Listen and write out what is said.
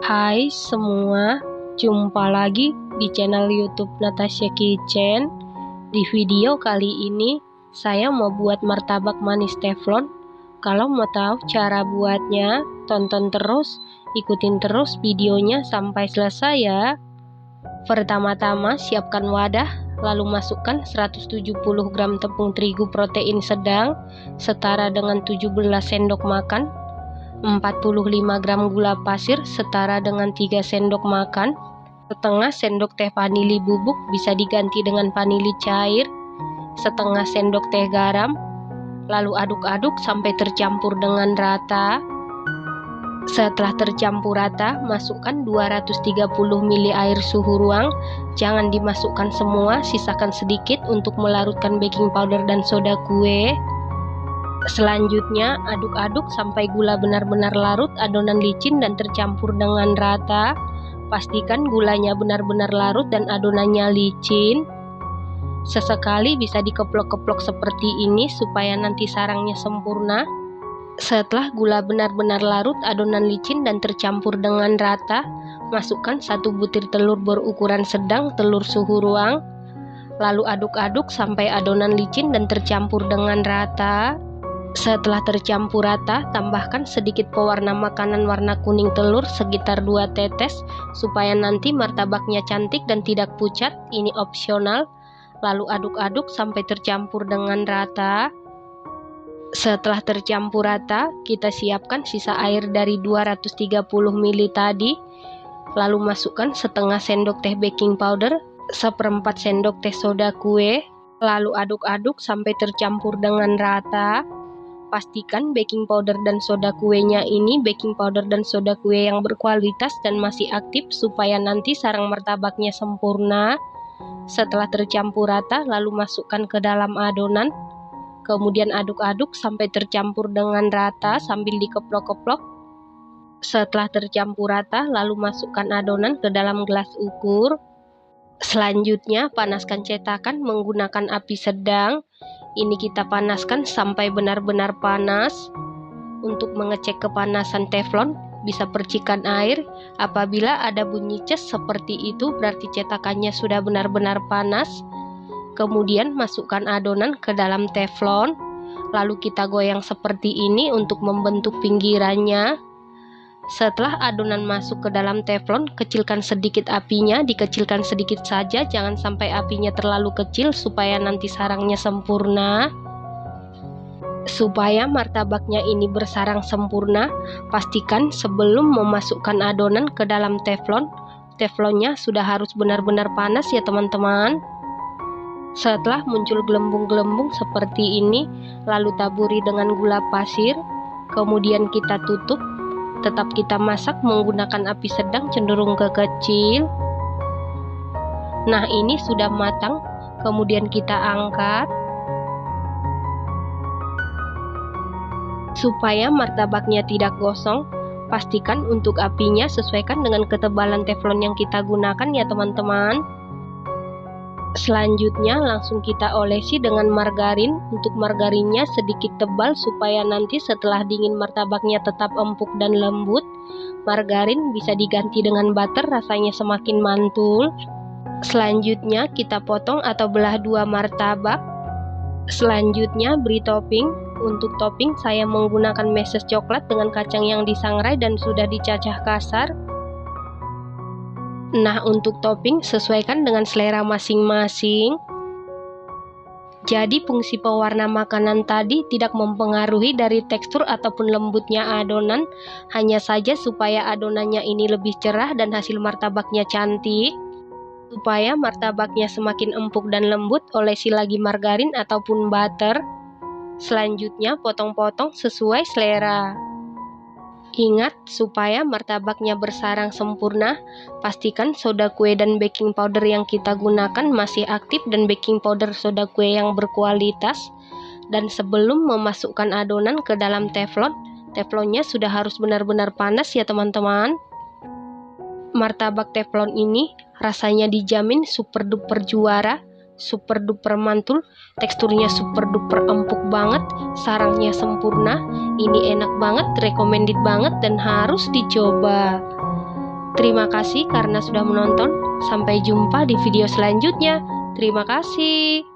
Hai semua, jumpa lagi di channel YouTube Natasha Kitchen. Di video kali ini, saya mau buat martabak manis teflon. Kalau mau tahu cara buatnya, tonton terus, ikutin terus videonya sampai selesai ya. Pertama-tama siapkan wadah, lalu masukkan 170 gram tepung terigu protein sedang, setara dengan 17 sendok makan, 45 gram gula pasir setara dengan 3 sendok makan, setengah sendok teh vanili bubuk bisa diganti dengan vanili cair, setengah sendok teh garam, lalu aduk-aduk sampai tercampur dengan rata. Setelah tercampur rata, masukkan 230 ml air suhu ruang. Jangan dimasukkan semua, sisakan sedikit untuk melarutkan baking powder dan soda kue. Selanjutnya, aduk-aduk sampai gula benar-benar larut, adonan licin dan tercampur dengan rata. Pastikan gulanya benar-benar larut dan adonannya licin. Sesekali bisa dikeplok-keplok seperti ini supaya nanti sarangnya sempurna. Setelah gula benar-benar larut, adonan licin dan tercampur dengan rata, masukkan 1 butir telur berukuran sedang, telur suhu ruang. Lalu aduk-aduk sampai adonan licin dan tercampur dengan rata. Setelah tercampur rata, tambahkan sedikit pewarna makanan warna kuning telur sekitar 2 tetes supaya nanti martabaknya cantik dan tidak pucat. Ini opsional. Lalu aduk-aduk sampai tercampur dengan rata. Setelah tercampur rata, kita siapkan sisa air dari 230 ml tadi. Lalu masukkan setengah sendok teh baking powder, 1/4 sendok teh soda kue. Lalu aduk-aduk sampai tercampur dengan rata. Pastikan baking powder dan soda kuenya ini baking powder dan soda kue yang berkualitas dan masih aktif supaya nanti sarang martabaknya sempurna. Setelah tercampur rata, lalu masukkan ke dalam adonan. Kemudian aduk-aduk sampai tercampur dengan rata sambil dikeplok-keplok. Setelah tercampur rata, lalu masukkan adonan ke dalam gelas ukur. Selanjutnya, panaskan cetakan menggunakan api sedang. Ini kita panaskan sampai benar-benar panas. Untuk mengecek kepanasan teflon, bisa percikan air. Apabila ada bunyi ces seperti itu, berarti cetakannya sudah benar-benar panas. Kemudian masukkan adonan ke dalam teflon. Lalu kita goyang seperti ini untuk membentuk pinggirannya. Setelah adonan masuk ke dalam teflon, kecilkan sedikit apinya, dikecilkan sedikit saja, jangan sampai apinya terlalu kecil supaya nanti sarangnya sempurna. Supaya martabaknya ini bersarang sempurna, pastikan sebelum memasukkan adonan ke dalam teflon, teflonnya sudah harus benar-benar panas ya teman-teman. Setelah muncul gelembung-gelembung seperti ini, lalu taburi dengan gula pasir, kemudian kita tutup. Tetap kita masak menggunakan api sedang cenderung ke kecil. Nah, ini sudah matang, kemudian kita angkat. Supaya martabaknya tidak gosong, pastikan untuk apinya sesuaikan dengan ketebalan teflon yang kita gunakan ya teman-teman. Selanjutnya langsung kita olesi dengan margarin. Untuk margarinnya sedikit tebal supaya nanti setelah dingin martabaknya tetap empuk dan lembut. Margarin bisa diganti dengan butter, rasanya semakin mantul. Selanjutnya kita potong atau belah 2 martabak. Selanjutnya beri topping. Untuk topping saya menggunakan meses coklat dengan kacang yang disangrai dan sudah dicacah kasar. Nah, untuk topping sesuaikan dengan selera masing-masing. Jadi fungsi pewarna makanan tadi tidak mempengaruhi dari tekstur ataupun lembutnya adonan, hanya saja supaya adonannya ini lebih cerah dan hasil martabaknya cantik. Supaya martabaknya semakin empuk dan lembut, olesi lagi margarin ataupun butter. Selanjutnya potong-potong sesuai selera. Ingat, supaya martabaknya bersarang sempurna, pastikan soda kue dan baking powder yang kita gunakan masih aktif dan baking powder soda kue yang berkualitas. Dan sebelum memasukkan adonan ke dalam teflon, teflonnya sudah harus benar-benar panas ya teman-teman. Martabak teflon ini rasanya dijamin super duper juara, super duper mantul, teksturnya super duper empuk banget, sarangnya sempurna. Ini enak banget, recommended banget dan harus dicoba. Terima kasih karena sudah menonton. Sampai jumpa di video selanjutnya. Terima kasih.